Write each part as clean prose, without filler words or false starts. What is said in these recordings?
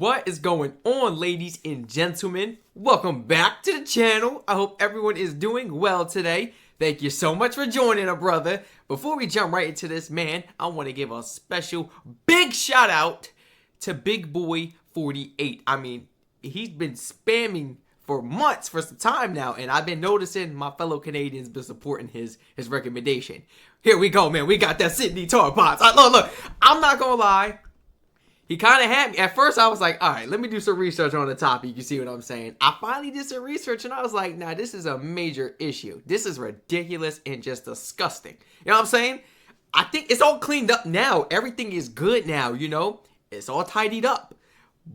What is going on, ladies and gentlemen? Welcome back to the channel. I hope everyone is doing well today. Thank you so much for joining a brother. Before we jump right into this, man, I want to give a special big shout out to Big Boy 48. I mean, he's been spamming for months, for some time now, and I've been noticing my fellow Canadians been supporting his recommendation. Here we go, man. We got that Sydney Tar Pots. Look, I'm not gonna lie. He kind of had me. At first, I was like, all right, let me do some research on the topic. You see what I'm saying? I finally did some research, and I was like, nah, this is a major issue. This is ridiculous and just disgusting. You know what I'm saying? I think it's all cleaned up now. Everything is good now, you know? It's all tidied up.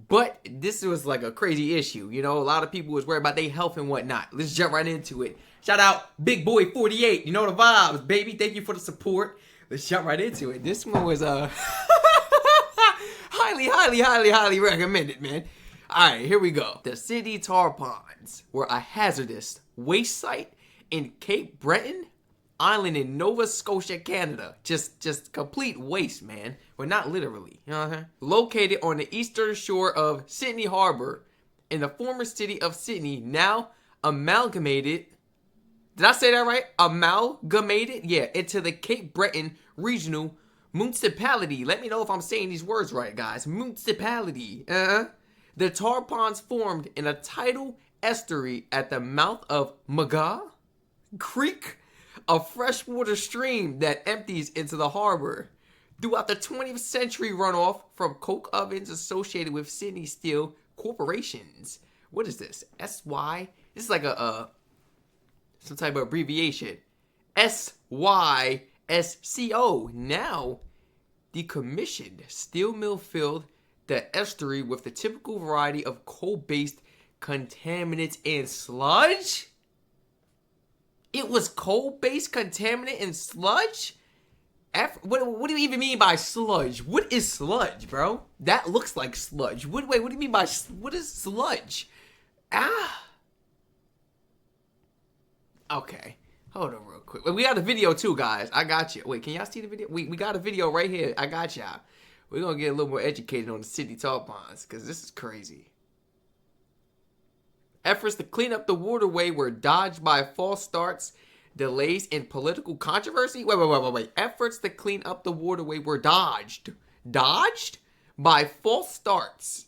But this was like a crazy issue. You know, a lot of people was worried about their health and whatnot. Let's jump right into it. Shout out Big Boy 48. You know the vibes, baby. Thank you for the support. Let's jump right into it. This one was highly recommended, man. Alright, here we go. The Sydney Tar Ponds were a hazardous waste site in Cape Breton Island in Nova Scotia, Canada. Just complete waste, man. Well, not literally. You know what I'm saying? Located on the eastern shore of Sydney Harbor in the former city of Sydney, now amalgamated. Did I say that right? Amalgamated? Yeah, into the Cape Breton Regional Municipality. Let me know if I'm saying these words right, guys. Municipality. The tar ponds formed in a tidal estuary at the mouth of Maga Creek, a freshwater stream that empties into the harbor. Throughout the 20th century, runoff from coke ovens associated with Sydney Steel Corporations. What is this? SY? This is like some type of abbreviation. SYSCO. Now decommissioned steel mill filled the estuary with the typical variety of coal-based contaminants and sludge? It was coal-based contaminant and sludge? What do you even mean by sludge? What is sludge, bro? That looks like sludge. Wait, what do you mean by what is sludge? Okay. Hold on real quick. We got a video too, guys. I got you. Wait, can y'all see the video? We got a video right here. I got y'all. We're going to get a little more educated on the Sydney Tar Ponds because this is crazy. Efforts to clean up the waterway were dodged by false starts, delays, and political controversy. Wait. Efforts to clean up the waterway were dodged. Dodged? By false starts.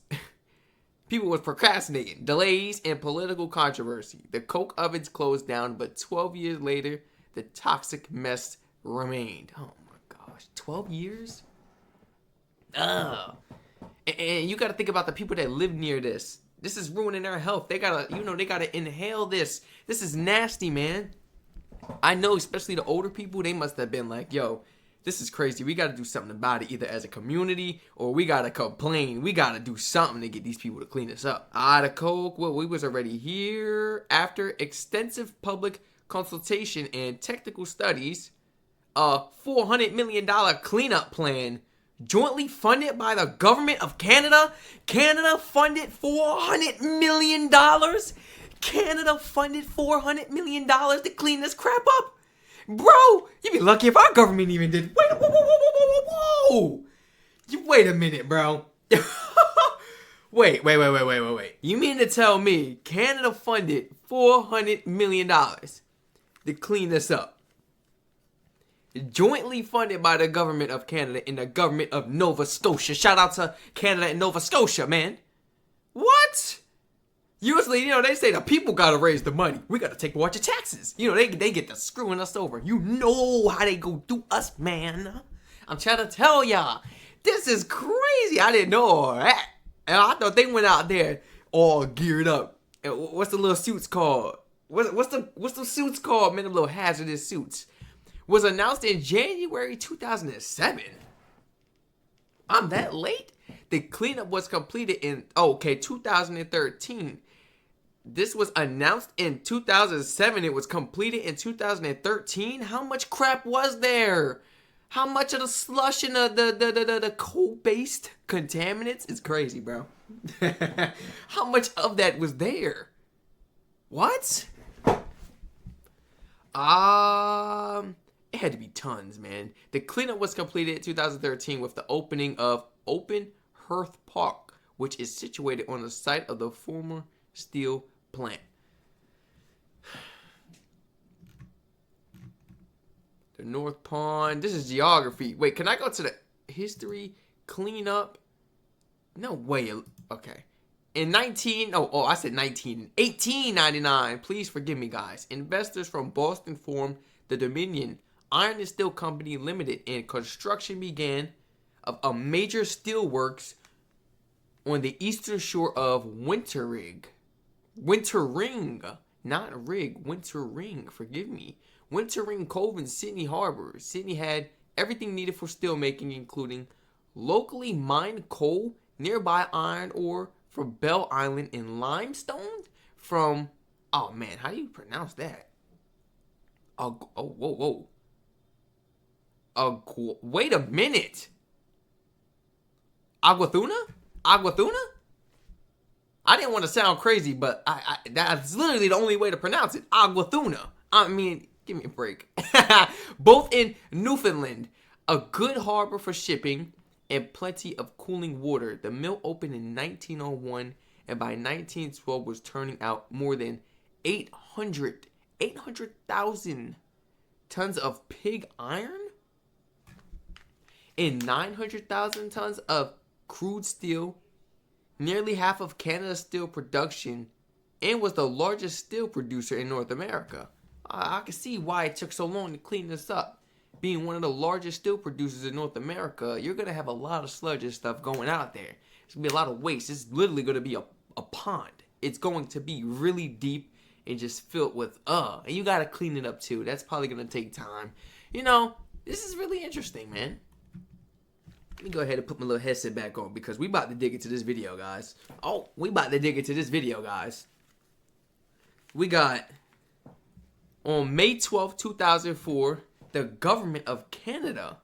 People was procrastinating, delays, and political controversy. The coke ovens closed down, but 12 years later, the toxic mess remained. Oh my gosh, 12 years? Ugh. And you gotta think about the people that live near this. This is ruining their health. They gotta inhale this. This is nasty, man. I know, especially the older people, they must have been like, yo, this is crazy. We got to do something about it, either as a community or we got to complain. We got to do something to get these people to clean this up. The coke, well, we was already here. After extensive public consultation and technical studies, a $400 million cleanup plan jointly funded by the government of Canada. Canada funded $400 million. Canada funded $400 million to clean this crap up. Bro, you'd be lucky if our government even did. Whoa. Wait a minute, bro. Wait. You mean to tell me Canada funded $400 million to clean this up? Jointly funded by the government of Canada and the government of Nova Scotia. Shout out to Canada and Nova Scotia, man. What? Usually, they say the people gotta raise the money. We gotta take more of your taxes. They get to screwing us over. You know how they go do us, man. I'm trying to tell y'all. This is crazy. I didn't know all that. And I thought they went out there all geared up. And what's the little suits called? What's the suits called, man? The little hazardous suits. Was announced in January 2007. I'm that late? The cleanup was completed in 2013. This was announced in 2007. It was completed in 2013. How much crap was there? How much of the slush and the coal-based contaminants? It's crazy, bro. How much of that was there? What? It had to be tons, man. The cleanup was completed in 2013 with the opening of Open Hearth Park, which is situated on the site of the former steel plant. The North Pond. This is geography. Wait, can I go to the history? Clean up? No way. Okay. In 1899, please forgive me, guys. Investors from Boston formed the Dominion Iron and Steel Company Limited, and construction began of a major steelworks on the eastern shore of Wintering, not Rig, Wintering, forgive me. Wintering Cove in Sydney Harbor. Sydney had everything needed for steelmaking, including locally mined coal, nearby iron ore from Bell Island, and limestone from, oh man, how do you pronounce that? Whoa. Wait a minute. Aguathuna? I didn't want to sound crazy, but that's literally the only way to pronounce it. Aguathuna. I mean, give me a break. Both in Newfoundland, a good harbor for shipping and plenty of cooling water. The mill opened in 1901, and by 1912 was turning out more than 800,000 tons of pig iron and 900,000 tons of crude steel, nearly half of Canada's steel production, and was the largest steel producer in North America. I can see why it took so long to clean this up. Being one of the largest steel producers in North America, you're going to have a lot of sludge and stuff going out there. It's going to be a lot of waste. It's literally going to be a pond. It's going to be really deep and just filled with and you got to clean it up too. That's probably going to take time. You know, this is really interesting, man. Let me go ahead and put my little headset back on because we about to dig into this video, guys. We got, on May 12, 2004, the government of Canada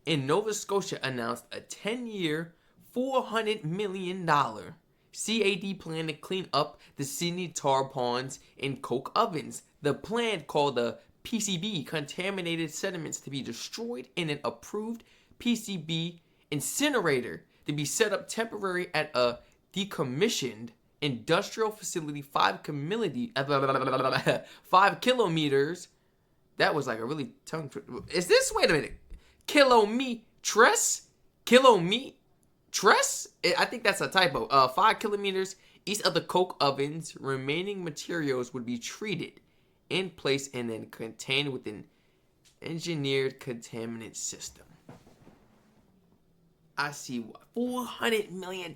in Nova Scotia announced a 10-year, $400 million CAD plan to clean up the Sydney tar ponds and coke ovens. The plan, called the PCB, contaminated sediments to be destroyed in an approved PCB incinerator to be set up temporary at a decommissioned industrial facility 5 kilometers. That was like a really tongue twister. Is this, wait a minute, kilometres? I think that's a typo. 5 kilometers east of the coke ovens. Remaining materials would be treated in place and then contained within engineered contaminant system. I see what, $400 million.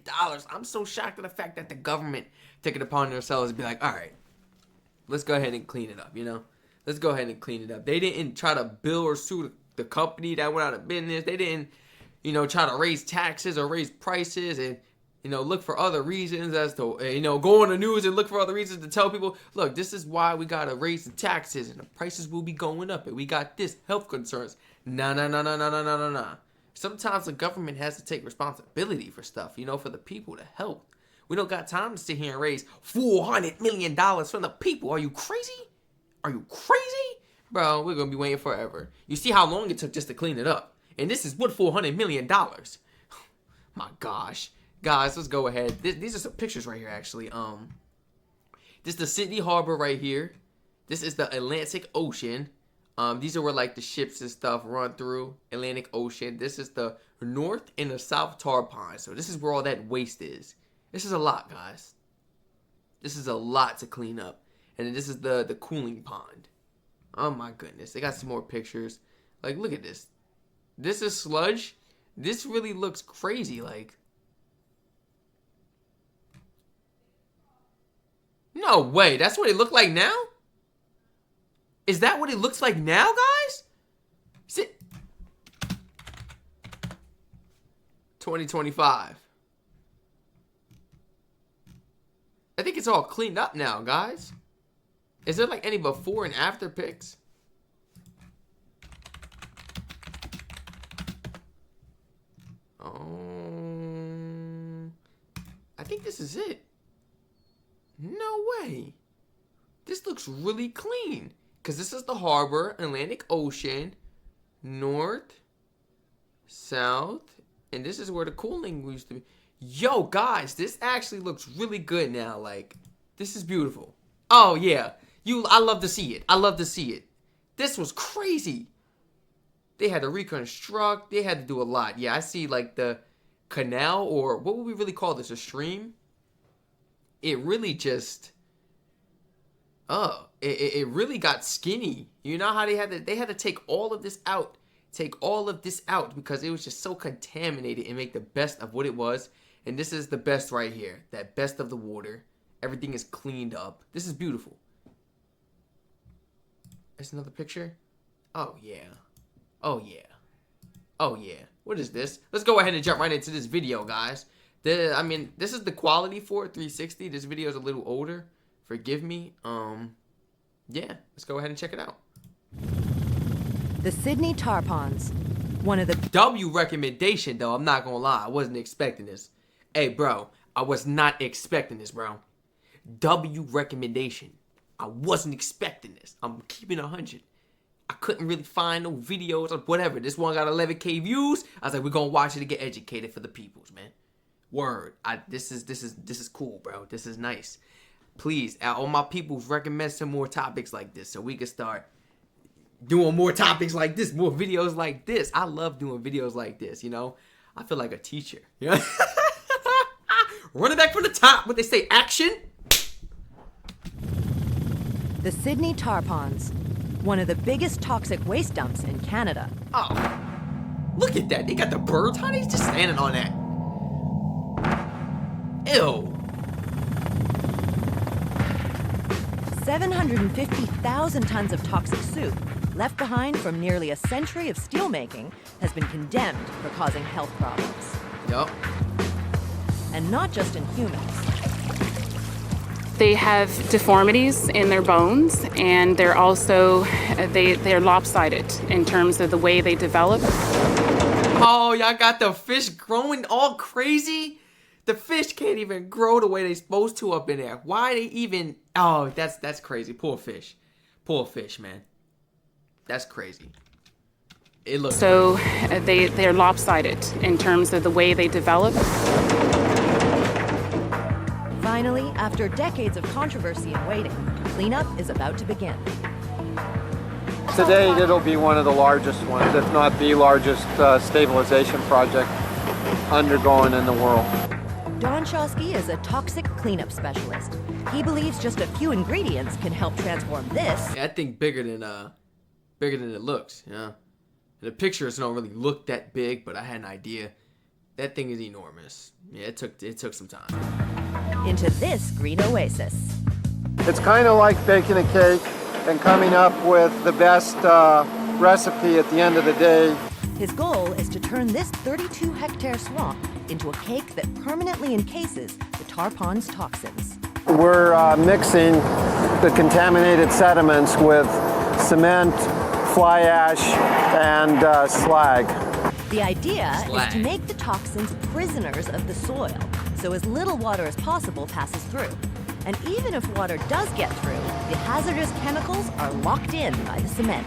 I'm so shocked at the fact that the government took it upon themselves to be like, all right, let's go ahead and clean it up, you know? Let's go ahead and clean it up. They didn't try to bill or sue the company that went out of business. They didn't, try to raise taxes or raise prices and, look for other reasons as to, go on the news and look for other reasons to tell people, look, this is why we got to raise the taxes and the prices will be going up and we got this health concerns. Nah. Sometimes the government has to take responsibility for stuff, for the people, to help. We don't got time to sit here and raise $400 million from the people. Are you crazy? Bro, we're going to be waiting forever. You see how long it took just to clean it up. And this is what, $400 million. My gosh. Guys, let's go ahead. These are some pictures right here, actually. This is the Sydney Harbor right here. This is the Atlantic Ocean. These are where, like, the ships and stuff run through. Atlantic Ocean. This is the North and the South tar pond. So this is where all that waste is. This is a lot, guys. This is a lot to clean up. And then this is the cooling pond. Oh my goodness. They got some more pictures. Like, look at this. This is sludge. This really looks crazy. Like, no way. That's what it looked like now? Is that what it looks like now, guys? Is it 2025? I think it's all cleaned up now, guys. Is there like any before and after pics? I think this is it. No way. This looks really clean. Because this is the harbor, Atlantic Ocean, north, south, and this is where the cooling used to be. Yo, guys, this actually looks really good now. Like, this is beautiful. Oh, yeah. I love to see it. I love to see it. This was crazy. They had to reconstruct. They had to do a lot. Yeah, I see, like, the canal, or what would we really call this? A stream? It really just... it really got skinny. You know how they had to take all of this out. Take all of this out because it was just so contaminated and make the best of what it was. And this is the best right here. That best of the water. Everything is cleaned up. This is beautiful. There's another picture. Oh, yeah. Oh, yeah. Oh, yeah. What is this? Let's go ahead and jump right into this video, guys. I mean, this is the quality for it, 360. This video is a little older. Forgive me. Yeah. Let's go ahead and check it out. The Sydney tar ponds. One of the... W recommendation, though. I'm not gonna lie. I wasn't expecting this. Hey, bro. I was not expecting this, bro. W recommendation. I wasn't expecting this. I'm keeping 100. I couldn't really find no videos or whatever. This one got 11K views. I was like, we're gonna watch it to get educated for the peoples, man. Word. This is cool, bro. This is nice. Please, all my peoples, recommend some more topics like this so we can start doing more topics like this, more videos like this. I love doing videos like this, you know. I feel like a teacher. Yeah. Run it back from the top. What they say, action. The Sydney tar ponds. One of the biggest toxic waste dumps in Canada. Oh, look at that. They got the birds. How they just standing on that? Ew. 750,000 tons of toxic soup left behind from nearly a century of steelmaking has been condemned for causing health problems. Yup. And not just in humans. They have deformities in their bones, and they're also they're lopsided in terms of the way they develop. Oh, y'all got the fish growing all crazy? The fish can't even grow the way they're supposed to up in there. Why they even... Oh, that's crazy. Poor fish. Poor fish, man. That's crazy. It looks so they're lopsided in terms of the way they develop. Finally, after decades of controversy and waiting, cleanup is about to begin. Today, it'll be one of the largest ones, if not the largest stabilization project undergoing in the world. Don Shosky is a toxic cleanup specialist. He believes just a few ingredients can help transform this. Yeah, I think bigger than it looks. Yeah, in the pictures don't really look that big, but I had an idea. That thing is enormous. Yeah, it took some time. Into this green oasis. It's kind of like baking a cake and coming up with the best recipe at the end of the day. His goal is to turn this 32-hectare swamp into a cake that permanently encases the tar pond's toxins. We're mixing the contaminated sediments with cement, fly ash, and slag. The idea is to make the toxins prisoners of the soil, so as little water as possible passes through. And even if water does get through, the hazardous chemicals are locked in by the cement.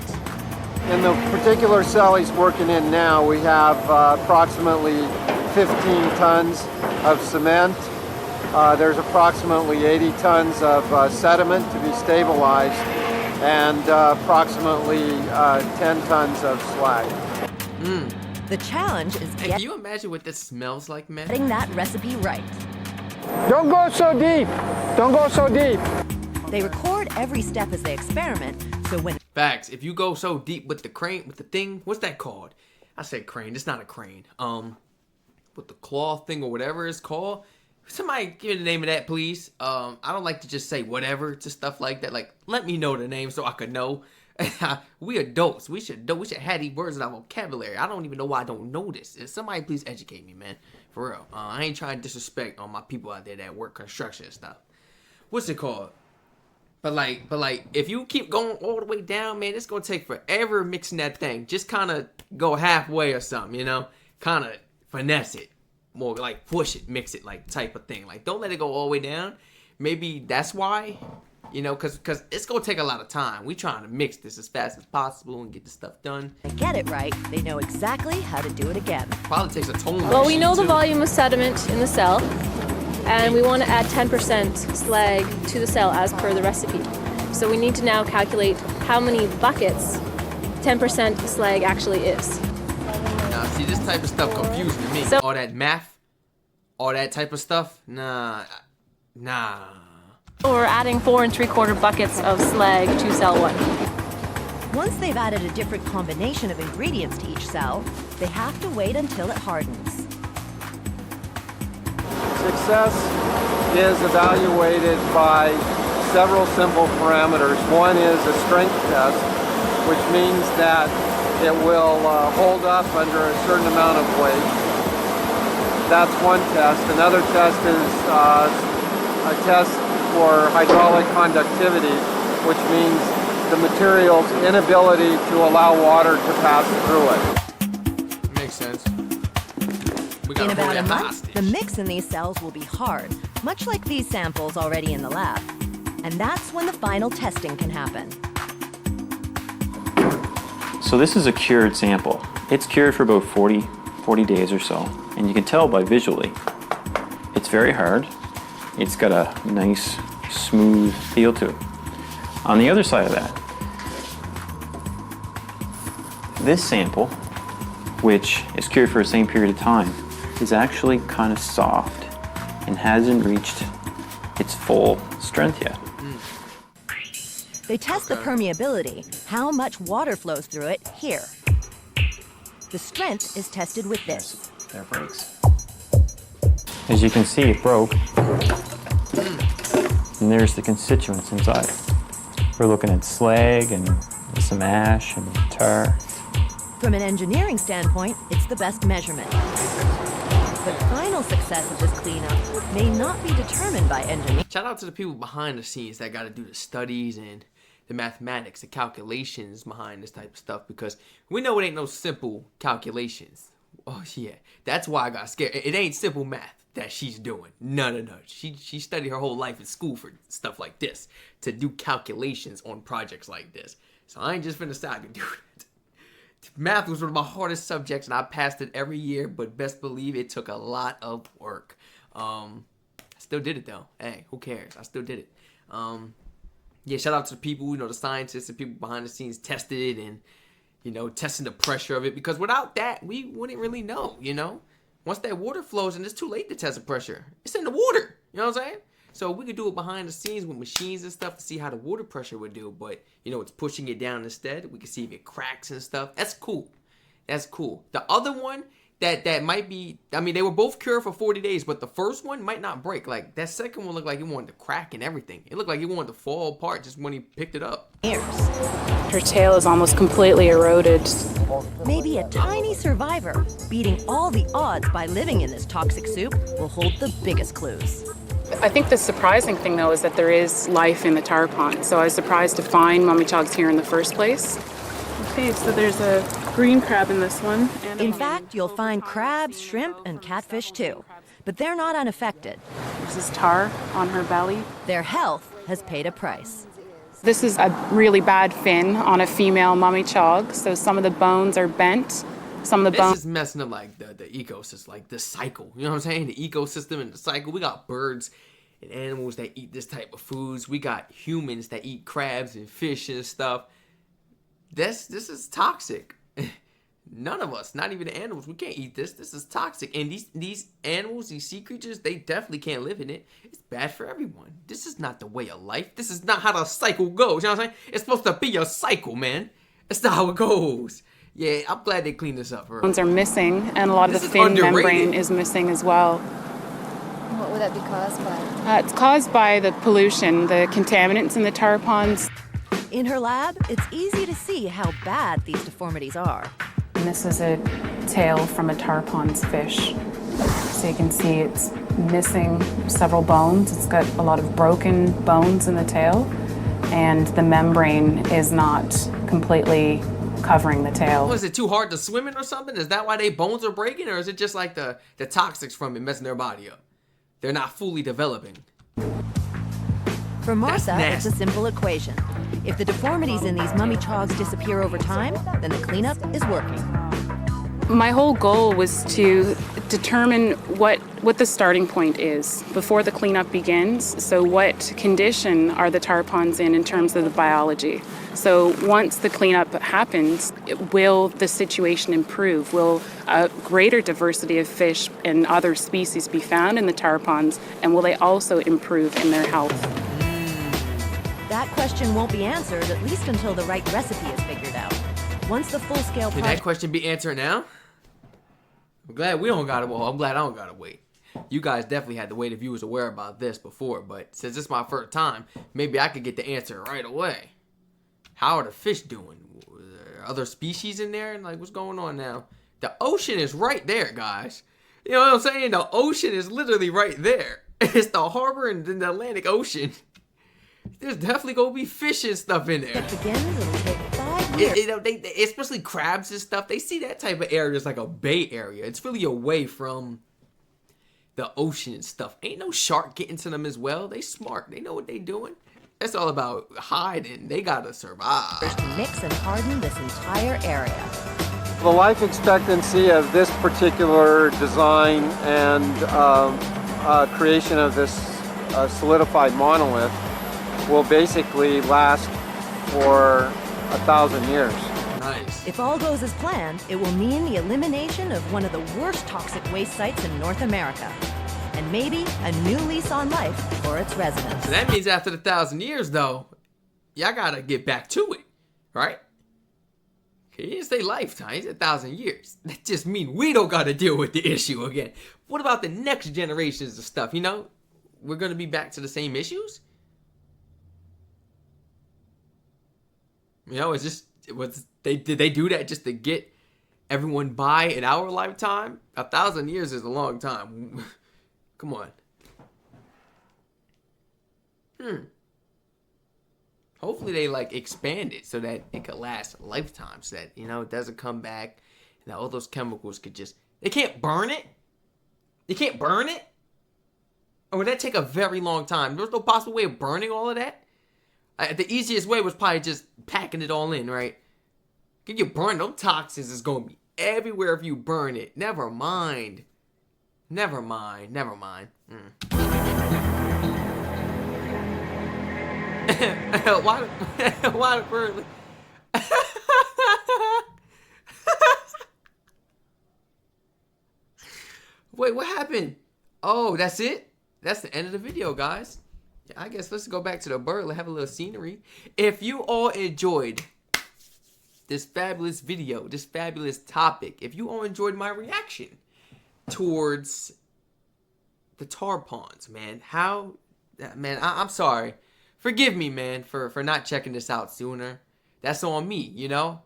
In the particular cell he's working in now, we have approximately 15 tons of cement. There's approximately 80 tons of sediment to be stabilized, and approximately 10 tons of slag. The challenge is Can you imagine what this smells like, man? getting that recipe right. Don't go so deep. Don't go so deep. They record every step as they experiment, so when... Facts. If you go so deep with the crane, with the thing, what's that called? I said crane. It's not a crane. With the claw thing or whatever it's called. Somebody give me the name of that, please. I don't like to just say whatever to stuff like that. Like, let me know the name so I could know. We adults. We should have these words in our vocabulary. I don't even know why I don't know this. Somebody please educate me, man. For real. I ain't trying to disrespect all my people out there that work construction and stuff. What's it called? But like, if you keep going all the way down, man, it's gonna take forever mixing that thing. Just kind of go halfway or something, you know? Kind of finesse it. More like push it, mix it, like type of thing. Like, don't let it go all the way down. Maybe that's why. You know, because it's going to take a lot of time. We trying to mix this as fast as possible and get this stuff done. They get it right, they know exactly how to do it again. Probably takes a toll. Well, we know the volume of sediment in the cell, and we want to add 10% slag to the cell as per the recipe. So we need to now calculate how many buckets 10% slag actually is. Now, see, this type of stuff confusing to me. So- All that math, all that type of stuff, nah. We're adding 4 3/4 buckets of slag to cell 1. Once they've added a different combination of ingredients to each cell, they have to wait until it hardens. Success is evaluated by several simple parameters. One is a strength test, which means that it will hold up under a certain amount of weight. That's one test. Another test is a test for hydraulic conductivity, which means the material's inability to allow water to pass through it. Makes sense. We In gotta hold about a it month, hostage. the mix in these cells will be hard, much like these samples already in the lab. And that's when the final testing can happen. So this is a cured sample. It's cured for about 40 days or so. And you can tell by visually, it's very hard. It's got a nice, smooth feel to it. On the other side of that, this sample, which is cured for the same period of time, is actually kind of soft and hasn't reached its full strength yet. They test the permeability, how much water flows through it, here. The strength is tested with this. There it breaks. As you can see, it broke. And there's the constituents inside. We're looking at slag and some ash and tar. From an engineering standpoint, it's the best measurement. But final success of this cleanup may not be determined by engineers. Shout out to the people behind the scenes that got to do the studies and the mathematics, the calculations behind this type of stuff, because we know it ain't no simple calculations. Oh yeah, that's why I got scared. It ain't simple math that she's doing. No. She studied her whole life in school for stuff like this, to do calculations on projects like this. So I ain't just finna say I can do it. Math was one of my hardest subjects, and I passed it every year, but best believe it took a lot of work. I still did it though. Hey, who cares? I still did it. Yeah, shout out to the people, you know, the scientists and people behind the scenes tested it and, you know, testing the pressure of it, because without that, we wouldn't really know, you know? Once that water flows, and it's too late to test the pressure. It's in the water, you know what I'm saying? So we could do it behind the scenes with machines and stuff to see how the water pressure would do, but, you know, it's pushing it down instead. We can see if it cracks and stuff. That's cool. That's cool. The other one, that might be, I mean, they were both cured for 40 days, but the first one might not break. Like, that second one looked like it wanted to crack and everything. It looked like it wanted to fall apart just when he picked it up. Her tail is almost completely eroded. Maybe a tiny survivor, beating all the odds by living in this toxic soup, will hold the biggest clues. I think the surprising thing, though, is that there is life in the tar pond. So I was surprised to find mummy chogs here in the first place. Okay, so there's a green crab in this one. In fact, you'll find crabs, shrimp, and catfish too. But they're not unaffected. This is tar on her belly. Their health has paid a price. This is a really bad fin on a female mummy chog. So some of the bones are bent. Some of the bones. This is messing up like the ecosystem, like the cycle. You know what I'm saying? The ecosystem and the cycle. We got birds and animals that eat this type of foods. We got humans that eat crabs and fish and stuff. This is toxic. None of us, not even the animals, we can't eat this. This is toxic. And these animals, these sea creatures, they definitely can't live in it. It's bad for everyone. This is not the way of life. This is not how the cycle goes. You know what I'm saying? It's supposed to be a cycle, man. That's not how it goes. Yeah, I'm glad they cleaned this up. Bones are missing, and a lot of the fin membrane is missing as well. What would that be caused by? It's caused by the pollution, the contaminants in the tar ponds. In her lab, it's easy to see how bad these deformities are. And this is a tail from a tar pond's fish. So you can see it's missing several bones. It's got a lot of broken bones in the tail, and the membrane is not completely covering the tail. Was it too hard to swim in or something? Is that why they bones are breaking, or is it just like the toxics from it messing their body up? They're not fully developing. For Martha, it's nasty. a simple equation. If the deformities in these mummy chogs disappear over time, then the cleanup is working. My whole goal was to determine what the starting point is before the cleanup begins. So what condition are the tar ponds in terms of the biology? So once the cleanup happens, will the situation improve? Will a greater diversity of fish and other species be found in the tar ponds? And will they also improve in their health? That question won't be answered, at least until the right recipe is figured out. Once the full-scale Can project... that question be answered now? I'm glad we don't gotta. Well, I'm glad I don't gotta wait. You guys definitely had to wait if you was aware about this before, but since it's my first time, maybe I could get the answer right away. How are the fish doing? Are there other species in there? Like, what's going on now? The ocean is right there, guys. You know what I'm saying? The ocean is literally right there. It's the harbor and then the Atlantic Ocean. There's definitely gonna be fish and stuff in there. It begins, it'll take 5 years. They especially crabs and stuff, they see that type of area as like a bay area. It's really away from the ocean and stuff. Ain't no shark getting to them as well. They smart. They know what they doing. It's all about hiding. They gotta survive. To mix and harden this entire area. The life expectancy of this particular design and creation of this solidified monolith will basically last for 1,000 years. Nice. If all goes as planned, it will mean the elimination of one of the worst toxic waste sites in North America. And maybe a new lease on life for its residents. So that means after the 1,000 years, though, y'all gotta get back to it, right? He didn't say lifetime, he said 1,000 years. That just means we don't gotta deal with the issue again. What about the next generations of stuff, you know? We're gonna be back to the same issues? You know, did they do that just to get everyone by in our lifetime? 1,000 years is a long time. Come on. Hopefully they like expand it so that it could last lifetimes. So that, you know, it doesn't come back and that all those chemicals could just, they can't burn it. You can't burn it? Or would that take a very long time? There's no possible way of burning all of that? The easiest way was probably just packing it all in, right? If you burn them toxins, it's going to be everywhere if you burn it. Never mind. Never mind. Never mind. Why the bird? Wait, what happened? Oh, that's it? That's the end of the video, guys. I guess let's go back to the bird. Let's have a little scenery. If you all enjoyed this fabulous video, this fabulous topic, if you all enjoyed my reaction towards the tar ponds, man, I'm sorry. Forgive me, man, for not checking this out sooner. That's on me, you know?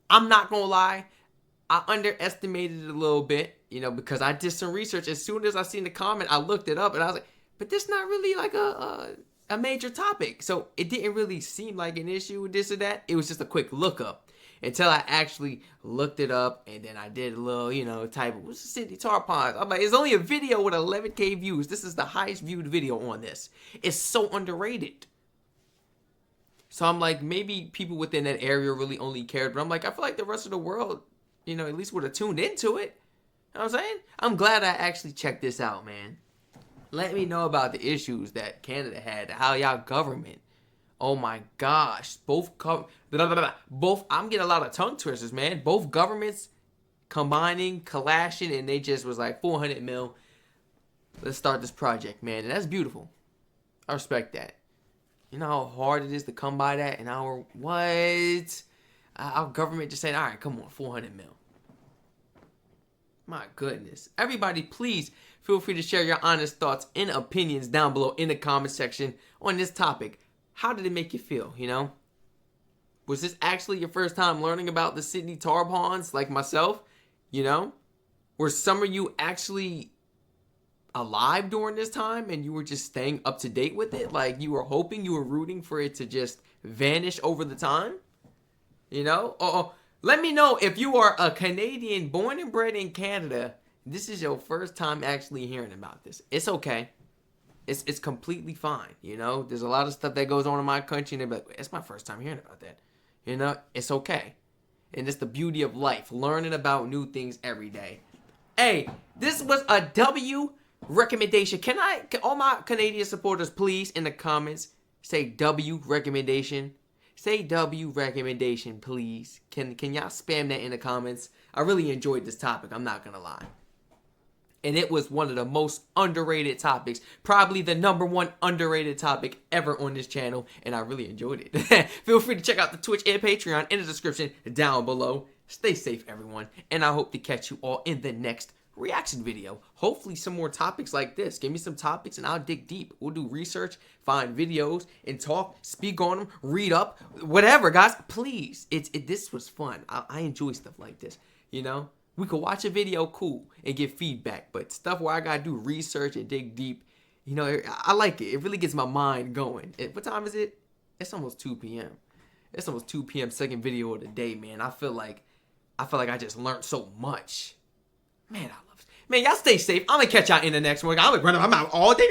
I'm not gonna lie. I underestimated it a little bit, you know, because I did some research. As soon as I seen the comment, I looked it up and I was like, but this not really like a major topic. So it didn't really seem like an issue with this or that. It was just a quick look up until I actually looked it up. And then I did a little, you know, type of, what's the city tar ponds? I'm like, it's only a video with 11K views. This is the highest viewed video on this. It's so underrated. So I'm like, maybe people within that area really only cared. But I'm like, I feel like the rest of the world, you know, at least would have tuned into it. You know what I'm saying? I'm glad I actually checked this out, man. Let me know about the issues that Canada had. How y'all government. Oh my gosh. I'm getting a lot of tongue twisters, man. Both governments combining, clashing, and they just was like 400 mil. Let's start this project, man. And that's beautiful. I respect that. You know how hard it is to come by that in our our government just saying, all right, come on, 400 mil. My goodness. Everybody, please feel free to share your honest thoughts and opinions down below in the comment section on this topic. How did it make you feel, you know? Was this actually your first time learning about the Sydney tar ponds like myself, you know? Were some of you actually alive during this time and you were just staying up to date with it? Like you were hoping, you were rooting for it to just vanish over the time? You know? Let me know if you are a Canadian born and bred in Canada. This is your first time actually hearing about this. It's okay. It's completely fine. You know, there's a lot of stuff that goes on in my country, and they're like, it's my first time hearing about that. You know, it's okay. And it's the beauty of life, learning about new things every day. Hey, this was a W recommendation. Can all my Canadian supporters please in the comments say W recommendation? Say W recommendation, please. Can y'all spam that in the comments? I really enjoyed this topic, I'm not gonna lie. And it was one of the most underrated topics. Probably the #1 underrated topic ever on this channel. And I really enjoyed it. Feel free to check out the Twitch and Patreon in the description down below. Stay safe, everyone. And I hope to catch you all in the next reaction video. Hopefully some more topics like this. Give me some topics and I'll dig deep. We'll do research, find videos, and talk, speak on them, read up, whatever, guys. Please. This was fun. I enjoy stuff like this, you know? We could watch a video, cool, and get feedback. But stuff where I gotta do research and dig deep, you know, I like it. It really gets my mind going. What time is it? It's almost 2 p.m. It's almost 2 p.m. second video of the day, man. I feel like I just learned so much. Man, I love it. Man, y'all stay safe. I'm gonna catch y'all in the next one. I'm out all day.